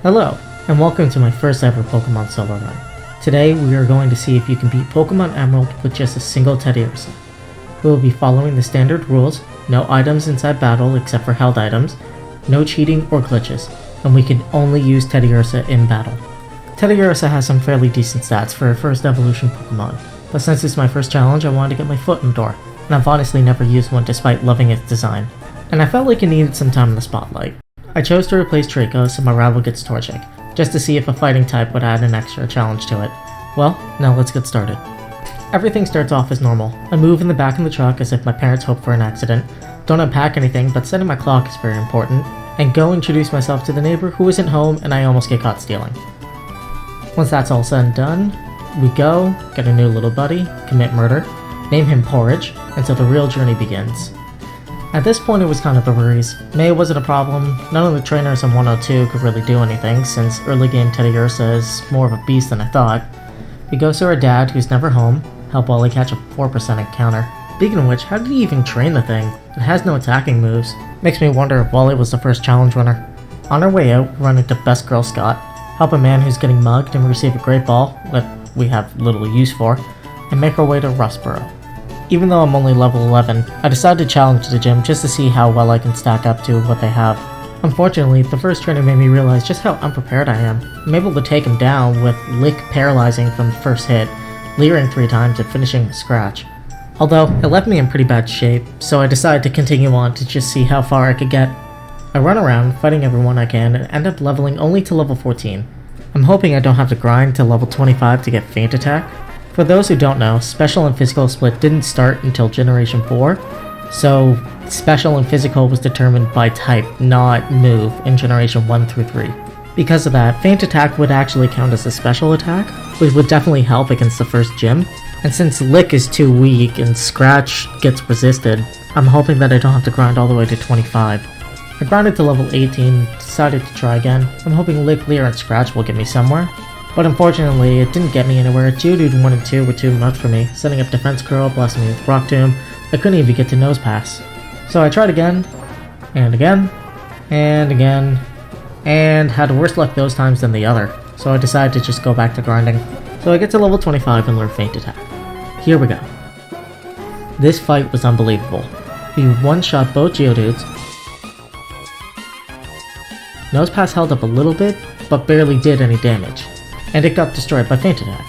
Hello, and welcome to my first ever Pokemon Silver run. Today we are going to see if you can beat Pokemon Emerald with just a single Teddiursa. We will be following the standard rules, no items inside battle except for held items, no cheating or glitches, and we can only use Teddiursa in battle. Teddiursa has some fairly decent stats for a first evolution Pokemon, but since it's my first challenge I wanted to get my foot in the door, and I've honestly never used one despite loving its design. And I felt like it needed some time in the spotlight. I chose to replace Draco so my rival gets Torchic, just to see if a fighting type would add an extra challenge to it. Well, now let's get started. Everything starts off as normal. I move in the back of the truck as if my parents hope for an accident, don't unpack anything but setting my clock is very important, and go introduce myself to the neighbor who isn't home and I almost get caught stealing. Once that's all said and done, we go, get a new little buddy, commit murder, name him Porridge, until the real journey begins. At this point it was kind of a breeze. May wasn't a problem, none of the trainers in 102 could really do anything since early game Teddiursa is more of a beast than I thought. We go to our dad who's never home, help Wally catch a 4% encounter. Speaking of which, how did he even train the thing? It has no attacking moves. Makes me wonder if Wally was the first challenge winner. On our way out, we run into Best Girl Scott, help a man who's getting mugged and receive a great ball that we have little use for, and make our way to Rustboro. Even though I'm only level 11, I decided to challenge the gym just to see how well I can stack up to what they have. Unfortunately, the first trainer made me realize just how unprepared I am. I'm able to take him down with Lick paralyzing from the first hit, leering 3 times and finishing with Scratch. Although, it left me in pretty bad shape, so I decided to continue on to just see how far I could get. I run around, fighting everyone I can, and end up leveling only to level 14. I'm hoping I don't have to grind to level 25 to get Feint Attack. For those who don't know, Special and Physical Split didn't start until Generation 4, so Special and Physical was determined by type, not move, in Generation 1 through 3. Because of that, Feint Attack would actually count as a special attack, which would definitely help against the first gym, and since Lick is too weak and Scratch gets resisted, I'm hoping that I don't have to grind all the way to 25. I grinded to level 18, decided to try again. I'm hoping Lick, Leer, and Scratch will get me somewhere. But unfortunately, it didn't get me anywhere. Geodude 1 and 2 were too much for me, setting up Defense Curl, blasting me with Rock Tomb. I couldn't even get to Nose Pass. So I tried again, and again, and again, and had worse luck those times than the other. So I decided to just go back to grinding. So I get to level 25 and learn Feint Attack. Here we go. This fight was unbelievable. We one-shot both Geodudes. Nose Pass held up a little bit, but barely did any damage. And it got destroyed by Feint Attack.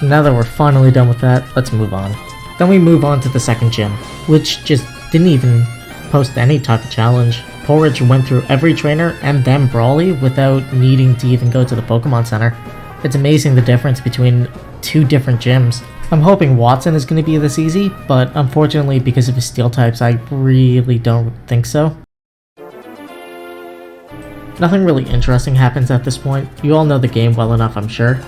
Now that we're finally done with that, let's move on. Then we move on to the second gym, which just didn't even post any type of challenge. Porridge went through every trainer and then Brawly without needing to even go to the Pokemon Center. It's amazing the difference between 2 different gyms. I'm hoping Watson is going to be this easy, but unfortunately because of his steel types I really don't think so. Nothing really interesting happens at this point. You all know the game well enough, I'm sure.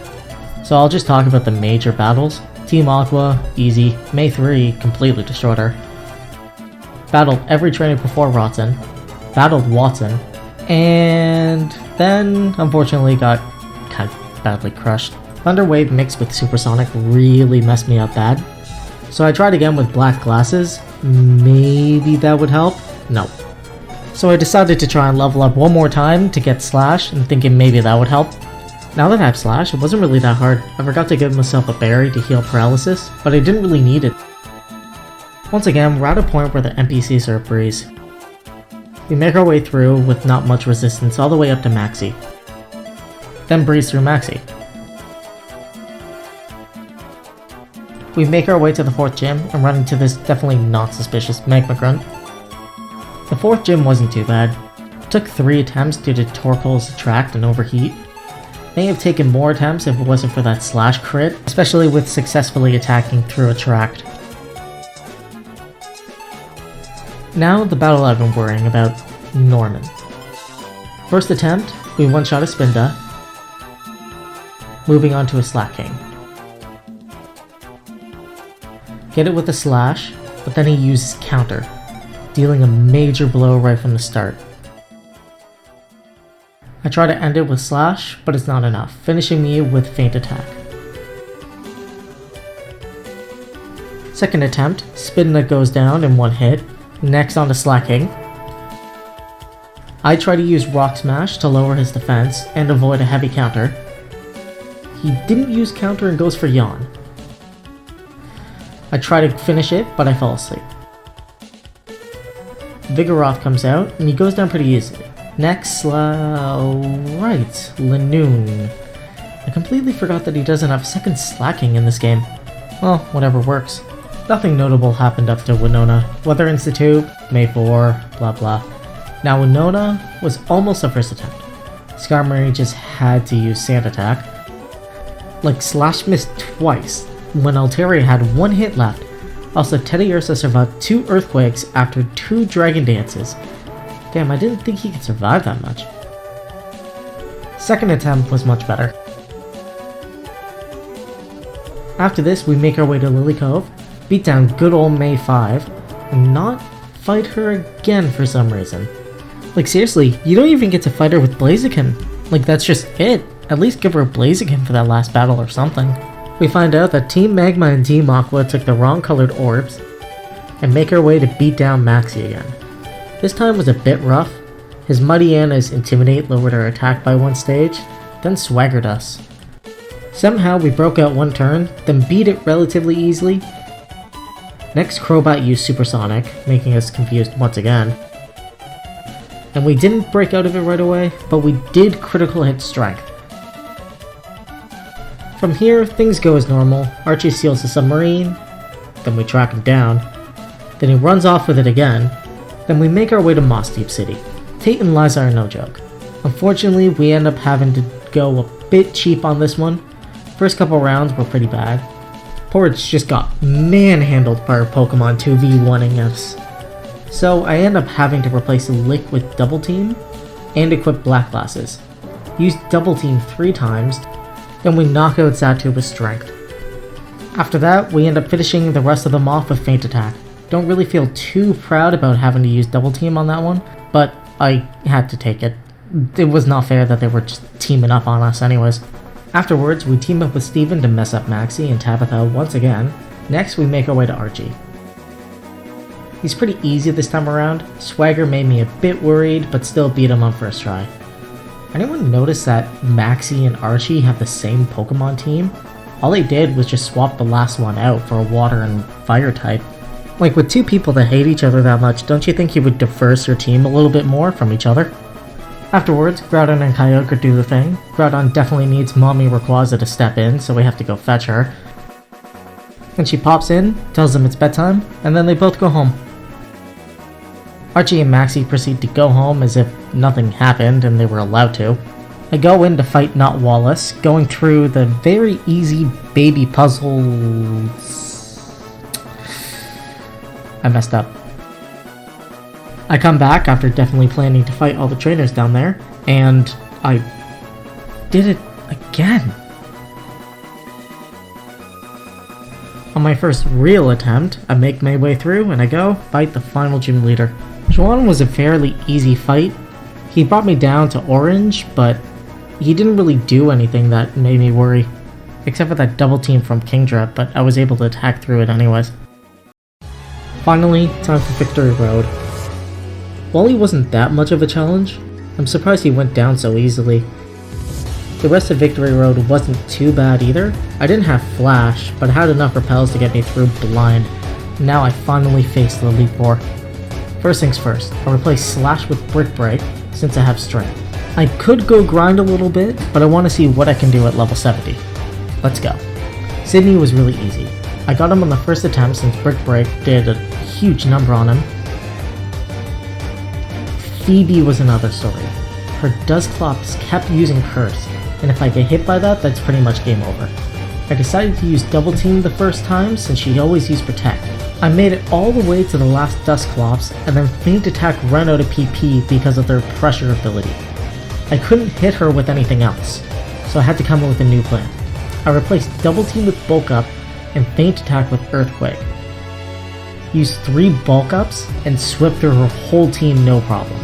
So I'll just talk about the major battles. Team Aqua, easy. May 3, completely destroyed her. Battled every trainer before Watson. Battled Watson. And then, unfortunately, got kind of badly crushed. Thunder Wave mixed with Supersonic really messed me up bad. So I tried again with Black Glasses. Maybe that would help? No. So I decided to try and level up one more time to get Slash, and thinking maybe that would help. Now that I have Slash, it wasn't really that hard. I forgot to give myself a berry to heal paralysis, but I didn't really need it. Once again, we're at a point where the NPCs are a breeze. We make our way through with not much resistance all the way up to Maxie. Then breeze through Maxie. We make our way to the 4th gym and run into this definitely not suspicious Magma Grunt. The 4th gym wasn't too bad. It took 3 attempts due to Torkoal's Attract and Overheat. May have taken more attempts if it wasn't for that Slash crit, especially with successfully attacking through Attract. Now the battle I've been worrying about, Norman. First attempt, we one-shot a Spinda, moving on to a Slaking. Get it with a Slash, but then he uses Counter, dealing a major blow right from the start. I try to end it with Slash, but it's not enough, finishing me with Feint Attack. Second attempt, Spinda goes down in one hit, next on to Slaking. I try to use Rock Smash to lower his defense and avoid a heavy counter. He didn't use counter and goes for Yawn. I try to finish it, but I fall asleep. Vigoroth comes out, and he goes down pretty easily. Next, right, Lanoon. I completely forgot that he doesn't have second slacking in this game. Well, whatever works. Nothing notable happened up to Winona. Weather Institute, May 4, blah blah. Now Winona was almost a first attempt. Skarmory just had to use Sand Attack. Like Slash missed twice when Altaria had one hit left. Also, Teddiursa survived 2 Earthquakes after 2 Dragon Dances. Damn, I didn't think he could survive that much. Second attempt was much better. After this, we make our way to Lily Cove, beat down good old May 5, and not fight her again for some reason. Like seriously, you don't even get to fight her with Blaziken. Like that's just it. At least give her a Blaziken for that last battle or something. We find out that Team Magma and Team Aqua took the wrong colored orbs, and make our way to beat down Maxie again. This time was a bit rough. His Mighty Anna's Intimidate lowered our attack by 1 stage, then swaggered us. Somehow we broke out 1 turn, then beat it relatively easily. Next, Crobat used Supersonic, making us confused once again. And we didn't break out of it right away, but we did critical hit Strength. From here, things go as normal. Archie steals the submarine, then we track him down, then he runs off with it again, then we make our way to Moss Deep City. Tate and Liza are no joke. Unfortunately, we end up having to go a bit cheap on this one. First couple rounds were pretty bad. Porridge just got manhandled by our Pokemon 2v1ing us. So I end up having to replace Lick with Double Team and equip Black Glasses. Use Double Team 3 times, then we knock out Xatu with Strength. After that, we end up finishing the rest of them off with Feint Attack. Don't really feel too proud about having to use Double Team on that one, but I had to take it. It was not fair that they were just teaming up on us anyways. Afterwards, we team up with Steven to mess up Maxie and Tabitha once again. Next, we make our way to Archie. He's pretty easy this time around. Swagger made me a bit worried, but still beat him on first try. Anyone notice that Maxie and Archie have the same Pokemon team? All they did was just swap the last one out for a water and fire type. Like with 2 people that hate each other that much, don't you think you would diverse your team a little bit more from each other? Afterwards, Groudon and Kyogre do the thing. Groudon definitely needs Mommy Rayquaza to step in, so we have to go fetch her. And she pops in, tells them it's bedtime, and then they both go home. Archie and Maxie proceed to go home as if nothing happened and they were allowed to. I go in to fight Not Wallace, going through the very easy baby puzzles. I messed up. I come back after definitely planning to fight all the trainers down there, and I did it again. On my first real attempt, I make my way through and I go fight the final gym leader. Juan was a fairly easy fight. He brought me down to orange, but he didn't really do anything that made me worry. Except for that double team from Kingdra, but I was able to attack through it anyways. Finally, time for Victory Road. While he wasn't that much of a challenge, I'm surprised he went down so easily. The rest of Victory Road wasn't too bad either. I didn't have Flash, but I had enough repels to get me through blind. Now I finally face the Elite Four. First things first, I'll replace Slash with Brick Break, since I have Strength. I could go grind a little bit, but I want to see what I can do at level 70. Let's go. Sydney was really easy. I got him on the first attempt since Brick Break did a huge number on him. Phoebe was another story. Her Dusclops kept using Curse, and if I get hit by that, that's pretty much game over. I decided to use Double Team the first time since she always used Protect. I made it all the way to the last Dusclops and then Feint Attack ran out of PP because of their pressure ability. I couldn't hit her with anything else, so I had to come up with a new plan. I replaced Double Team with Bulk Up and Feint Attack with Earthquake. Used 3 Bulk Ups and swept through her whole team no problem.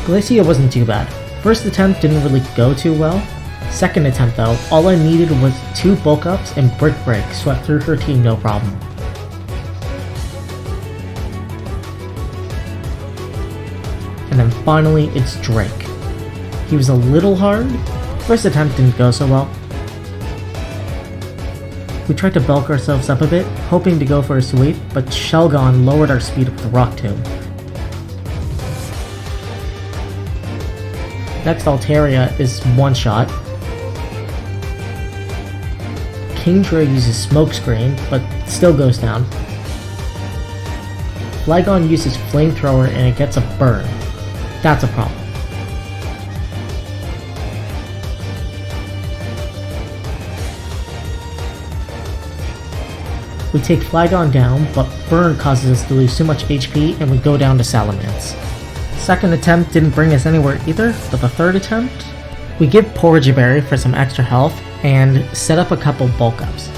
Glacia wasn't too bad. First attempt didn't really go too well, Second attempt though, all I needed was 2 bulk ups and Brick Break swept through her team no problem. And then finally it's Drake. He was a little hard. First attempt didn't go so well. We tried to bulk ourselves up a bit, hoping to go for a sweep, but Shelgon lowered our speed with the Rock Tomb. Next Altaria is one shot. Kingdra uses Smokescreen, but still goes down. Flygon uses Flamethrower and it gets a burn. That's a problem. We take Flygon down, but Burn causes us to lose too much HP and we go down to Salamence. Second attempt didn't bring us anywhere either, but the third attempt, we give Porridge a Berry for some extra health and set up a couple bulk ups.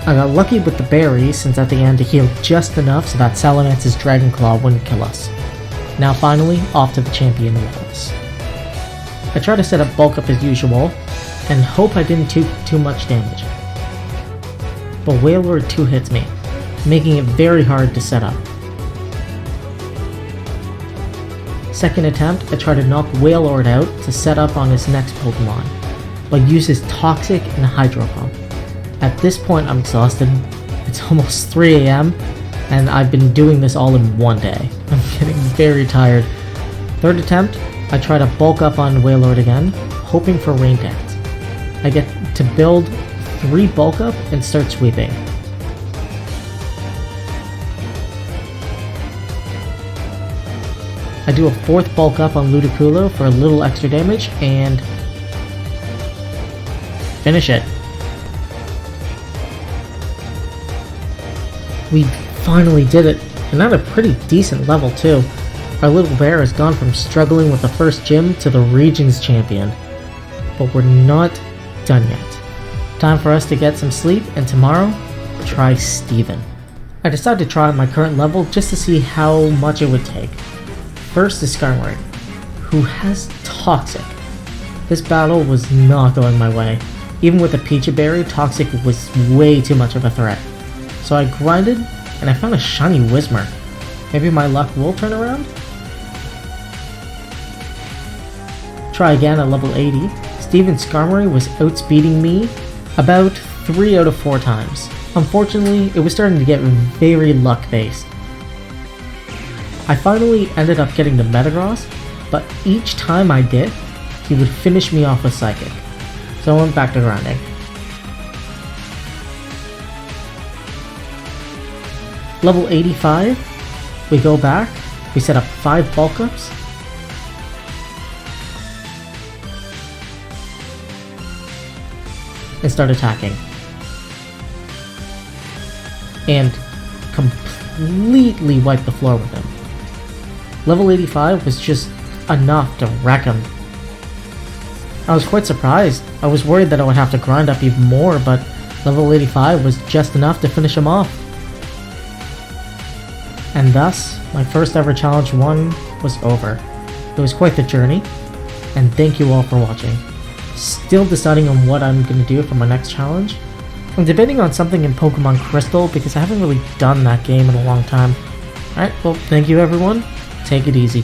I got lucky with the berry since at the end it healed just enough so that Salamance's Dragon Claw wouldn't kill us. Now finally, off to the champion walls. I try to set up bulk up as usual, and hope I didn't take too much damage. But Wailord 2 hits me, making it very hard to set up. Second attempt, I try to knock Wailord out to set up on his next Pokemon, but uses Toxic and Hydro Pump. At this point I'm exhausted, it's almost 3 AM, and I've been doing this all in one day. I'm getting very tired. Third attempt, I try to bulk up on Wailord again, hoping for Rain Dance. I get to build 3 bulk up and start sweeping. I do a 4th bulk up on Ludicolo for a little extra damage and finish it. We finally did it, and at a pretty decent level too. Our little bear has gone from struggling with the first gym to the region's champion. But we're not done yet. Time for us to get some sleep, and tomorrow, try Steven. I decided to try my current level just to see how much it would take. First is Skarmory, who has Toxic. This battle was not going my way. Even with the Peachy Berry, Toxic was way too much of a threat. So I grinded, and I found a shiny Whismur. Maybe my luck will turn around? Try again at level 80. Steven's Skarmory was outspeeding me about 3 out of 4 times. Unfortunately, it was starting to get very luck-based. I finally ended up getting the Metagross, but each time I did, he would finish me off with Psychic. So I went back to grinding. Level 85, we go back, we set up 5 bulk ups, and start attacking. And completely wipe the floor with him. Level 85 was just enough to wreck him. I was quite surprised. I was worried that I would have to grind up even more, but level 85 was just enough to finish him off. And thus, my first ever challenge 1 was over. It was quite the journey, and thank you all for watching. Still deciding on what I'm going to do for my next challenge. I'm debating on something in Pokemon Crystal because I haven't really done that game in a long time. Alright, well, thank you everyone. Take it easy.